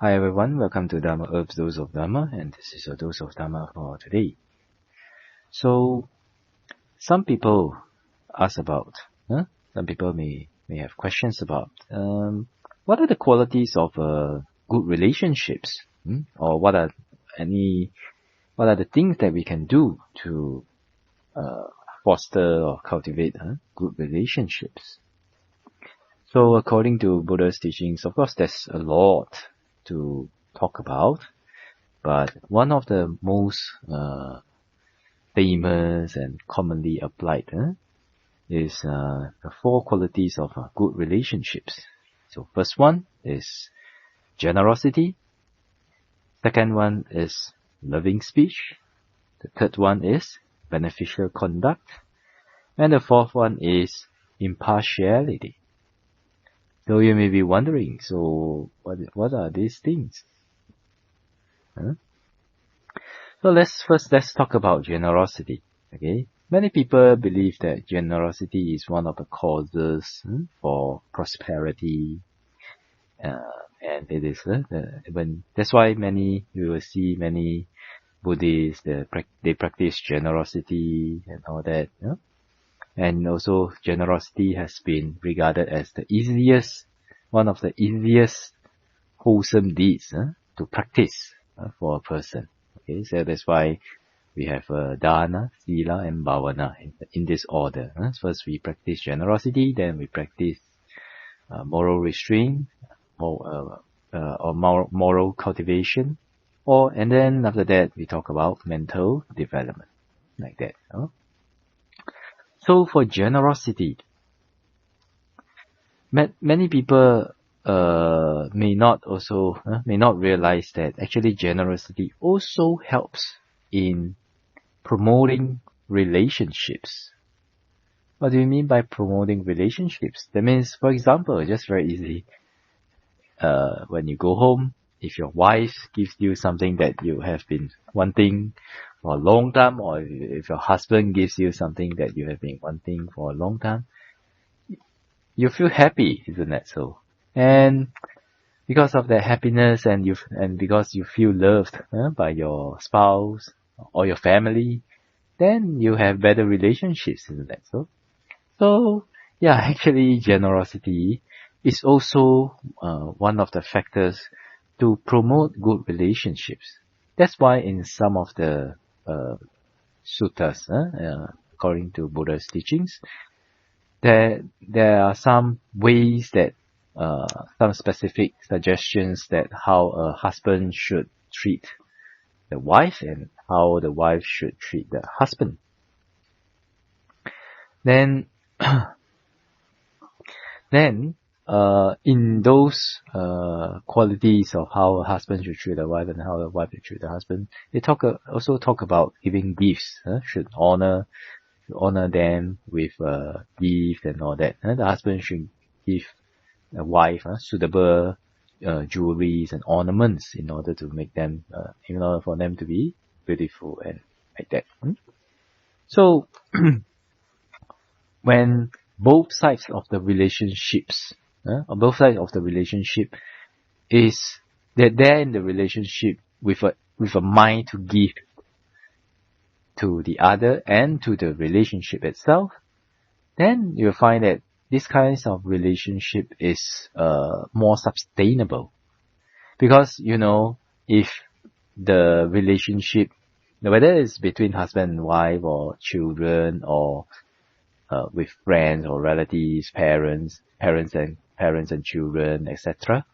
Hi everyone, welcome to Dharma Herbs Dose of Dharma, and this is a dose of Dharma for today. So, some people ask about, some people may have questions about, what are the qualities of good relationships, or what are the things that we can do to foster or cultivate good relationships. So, according to Buddha's teachings, of course, there's a lot to talk about. But one of the most famous and commonly applied is the four qualities of good relationships. So first one is generosity. Second one is loving speech. The third one is beneficial conduct. And the fourth one is impartiality. So you may be wondering, so what are these things? So let's talk about generosity. Okay, many people believe that generosity is one of the causes for prosperity, and it is that's why you will see many Buddhists they practice generosity and all that. And also generosity has been regarded as one of the easiest wholesome deeds to practice for a person. Okay, so that's why we have dana, sila, and bhavana in this order. First we practice generosity, then we practice moral restraint, or moral cultivation, and then after that we talk about mental development, like that. So for generosity, many people may not realize that actually generosity also helps in promoting relationships. What do you mean by promoting relationships? That means, for example, just very easy. When you go home, if your wife gives you something that you have been wanting for a long time, or if your husband gives you something that you have been wanting for a long time, you feel happy, isn't that so? And because of that happiness and because you feel loved by your spouse or your family, then you have better relationships, isn't that so? So, yeah, actually generosity is also one of the factors to promote good relationships. That's why in some of the suttas, according to Buddha's teachings, there are some ways that some specific suggestions that how a husband should treat the wife and how the wife should treat the husband. Then in those qualities of how a husband should treat a wife and how a wife should treat the husband, they also talk about giving gifts. Should honor them with gifts and all that. The husband should give the wife suitable jewelries and ornaments in order to make them, in order for them to be beautiful and like that. So when both sides of the relationships, on both sides of the relationship, is that they're in the relationship with a mind to give to the other and to the relationship itself, then you'll find that this kind of relationship is more sustainable. Because, if the relationship, whether it's between husband and wife or children or with friends or relatives, parents and children, etc.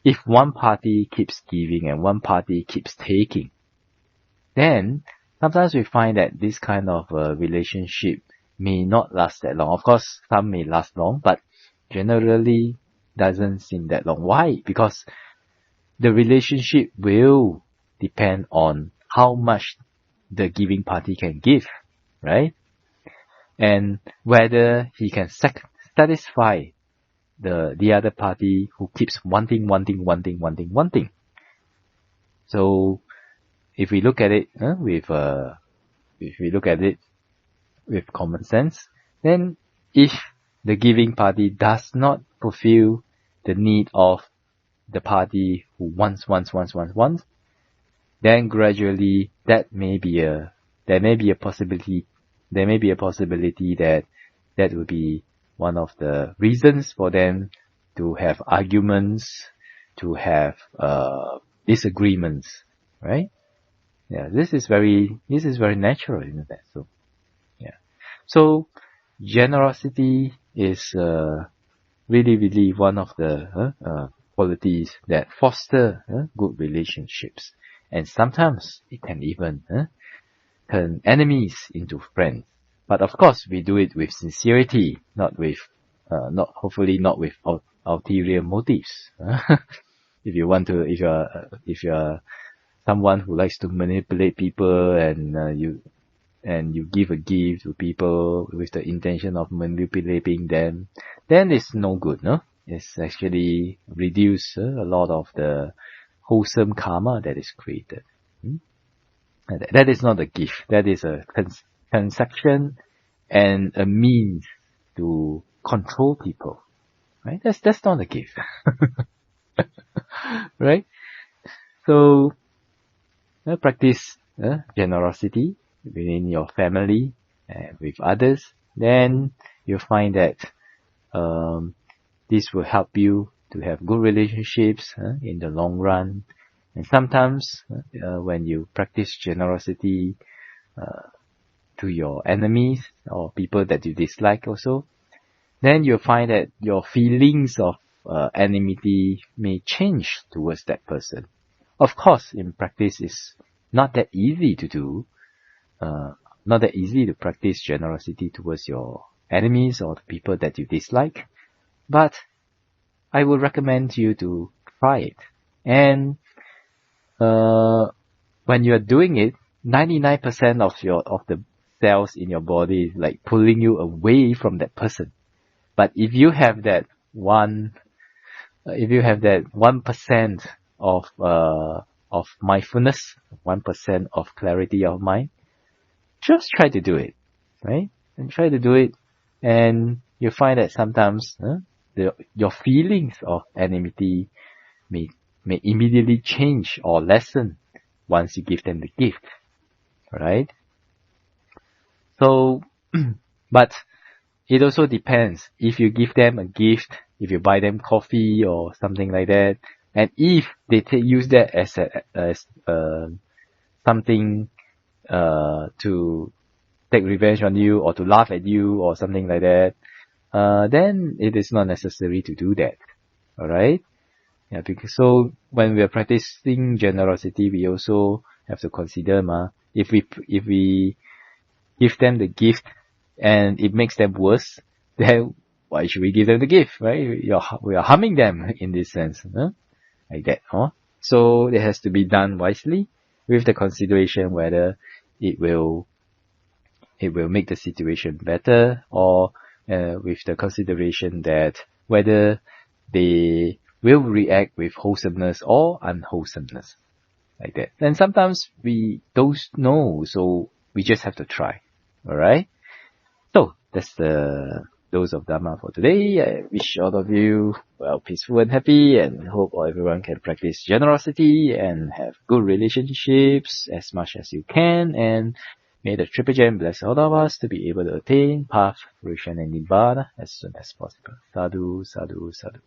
If one party keeps giving and one party keeps taking, then sometimes we find that this kind of relationship may not last that long. Of course, some may last long, but generally doesn't seem that long. Why? Because the relationship will depend on how much the giving party can give, right? And whether he can satisfy the other party who keeps wanting. So if we look at it with common sense, then if the giving party does not fulfill the need of the party who wants, then gradually there may be a possibility that that will be one of the reasons for them to have arguments, to have disagreements, right? Yeah, this is very natural, isn't it? So yeah, so generosity is really one of the qualities that foster good relationships, and sometimes it can even turn enemies into friends. But of course, we do it with sincerity, not with hopefully not with ulterior motives. If you're someone who likes to manipulate people, and you give a gift to people with the intention of manipulating them, then it's no good, no? It's actually reduce a lot of the wholesome karma that is created. And that is not a gift. That is a transaction and a means to control people, right? That's not a gift, right? So practice generosity within your family and with others. Then you'll find that this will help you to have good relationships in the long run. And sometimes when you practice generosity to your enemies or people that you dislike also, then you'll find that your feelings of enmity may change towards that person. Of course, in practice, it's not that easy to do. Not that easy to practice generosity towards your enemies or the people that you dislike. But I would recommend you to try it. And when you are doing it, 99% of the cells in your body is like pulling you away from that person. But if you have that 1% of mindfulness, 1% of clarity of mind, just try to do it, right? And try to do it, and you find that sometimes your feelings of enmity may immediately change or lessen once you give them the gift, right? So, but it also depends. If you give them a gift, if you buy them coffee or something like that, and if they use that as something to take revenge on you or to laugh at you or something like that, then it is not necessary to do that. Alright? Yeah, because so when we are practicing generosity, we also have to consider, if we give them the gift and it makes them worse, then why should we give them the gift, right? We are harming them in this sense, like that, So it has to be done wisely with the consideration whether it will make the situation better, or with the consideration that whether they will react with wholesomeness or unwholesomeness, like that. And sometimes we don't know, so we just have to try. Alright? So that's the dose of Dharma for today. I wish all of you well, peaceful and happy, and hope everyone can practice generosity and have good relationships as much as you can, and may the Triple Gem bless all of us to be able to attain path, fruition and Nibbana as soon as possible. Sadhu, sadhu, sadhu.